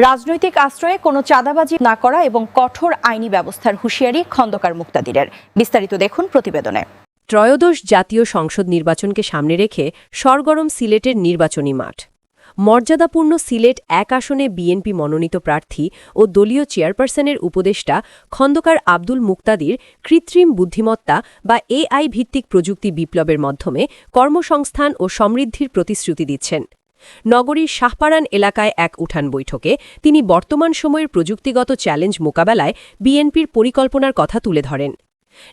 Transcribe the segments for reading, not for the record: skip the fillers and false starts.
রাজনৈতিক আশ্রয়ে কোনো চাঁদাবাজি না করা এবং কঠোর আইনি ব্যবস্থার হুঁশিয়ারি খন্দকার মুক্তাদিরের। বিস্তারিত দেখুন প্রতিবেদনে। ত্রয়োদশ জাতীয় সংসদ নির্বাচনকে সামনে রেখে সরগরম সিলেটের নির্বাচনী মাঠ। মর্যাদাপূর্ণ সিলেট ১ আসনে বিএনপি মনোনীত প্রার্থী ও দলীয় চেয়ারপারসনের উপদেষ্টা খন্দকার আব্দুল মুক্তাদির কৃত্রিম বুদ্ধিমত্তা বা এআই ভিত্তিক প্রযুক্তি বিপ্লবের মাধ্যমে কর্মসংস্থান ও সমৃদ্ধির প্রতিশ্রুতি দিচ্ছেন। নগরীর শাহপারান এলাকায় এক উঠান বৈঠকে তিনি বর্তমান সময়ের প্রযুক্তিগত চ্যালেঞ্জ মোকাবেলায় বিএনপির পরিকল্পনার কথা তুলে ধরেন।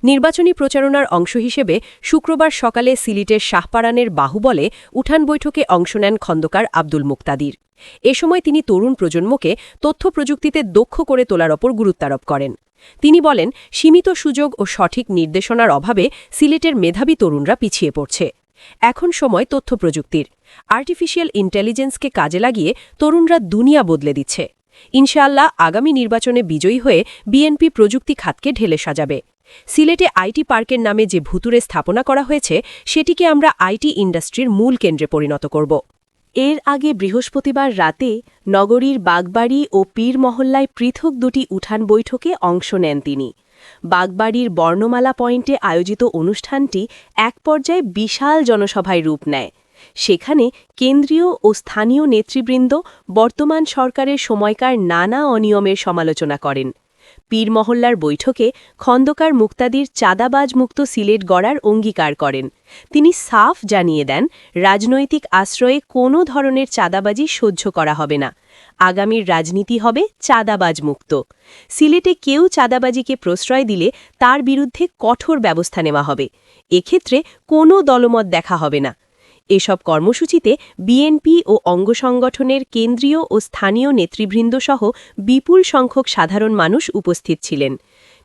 নির্বাচনী প্রচারণার অংশ হিসেবে শুক্রবার সকালে সিলেটের শাহপারানের বাহুবলে উঠান বৈঠকে অংশ নেন খন্দকার আব্দুল মুক্তাদির। এ সময় তিনি তরুণ প্রজন্মকে তথ্য প্রযুক্তিতে দক্ষ করে তোলার ওপর গুরুত্বারোপ করেন। তিনি বলেন, সীমিত সুযোগ ও সঠিক নির্দেশনার অভাবে সিলেটের মেধাবী তরুণরা পিছিয়ে পড়ছে। এখন সময় তথ্য প্রযুক্তির। আর্টিফিশিয়াল ইন্টেলিজেন্সকে কাজে লাগিয়ে তরুণরা দুনিয়া বদলে দিচ্ছে। ইনশাআল্লাহ আগামী নির্বাচনে বিজয়ী হয়ে বিএনপি প্রযুক্তি খাতকে ঢেলে সাজাবে। সিলেটে আইটি পার্কের নামে যে ভুতুড়ে স্থাপনা করা হয়েছে সেটিকে আমরা আইটি ইন্ডাস্ট্রির মূল কেন্দ্রে পরিণত করব। এর আগে বৃহস্পতিবার রাতে নগরীর বাগবাড়ি ও পীর মহল্লায় পৃথক দুটি উঠান বৈঠকে অংশ নেন তিনি। বাগবাড়ির বর্ণমালা পয়েন্টে আয়োজিত অনুষ্ঠানটি এক পর্যায়ে বিশাল জনসভায় রূপ নেয়। সেখানে কেন্দ্রীয় ও স্থানীয় নেতৃবৃন্দ বর্তমান সরকারের সময়কার নানা অনিয়মের সমালোচনা করেন। পীর মহল্লার বৈঠকে খন্দকার মুক্তাদির চাঁদাবাজ মুক্ত সিলেট গড়ার অঙ্গীকার করেন। তিনি সাফ জানিয়ে দেন, রাজনৈতিক আশ্রয়ে কোনো ধরনের চাঁদাবাজি সহ্য করা হবে না। আগামীর রাজনীতি হবে চাঁদাবাজ মুক্ত। সিলেটে কেউ চাঁদাবাজিকে প্রশ্রয় দিলে তার বিরুদ্ধে কঠোর ব্যবস্থা নেওয়া হবে। এক্ষেত্রে কোনো দলমত দেখা হবে না। এসব কর্মসূচিতে বিএনপি ও অঙ্গ সংগঠনের কেন্দ্রীয় ও স্থানীয় নেতৃবৃন্দসহ বিপুল সংখ্যক সাধারণ মানুষ উপস্থিত ছিলেন।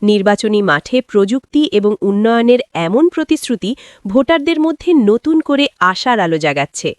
নির্বাচনী মাঠে প্রযুক্তি এবং উন্নয়নের এমন প্রতিশ্রুতি ভোটারদের মধ্যে নতুন করে আশার আলো জাগাচ্ছে।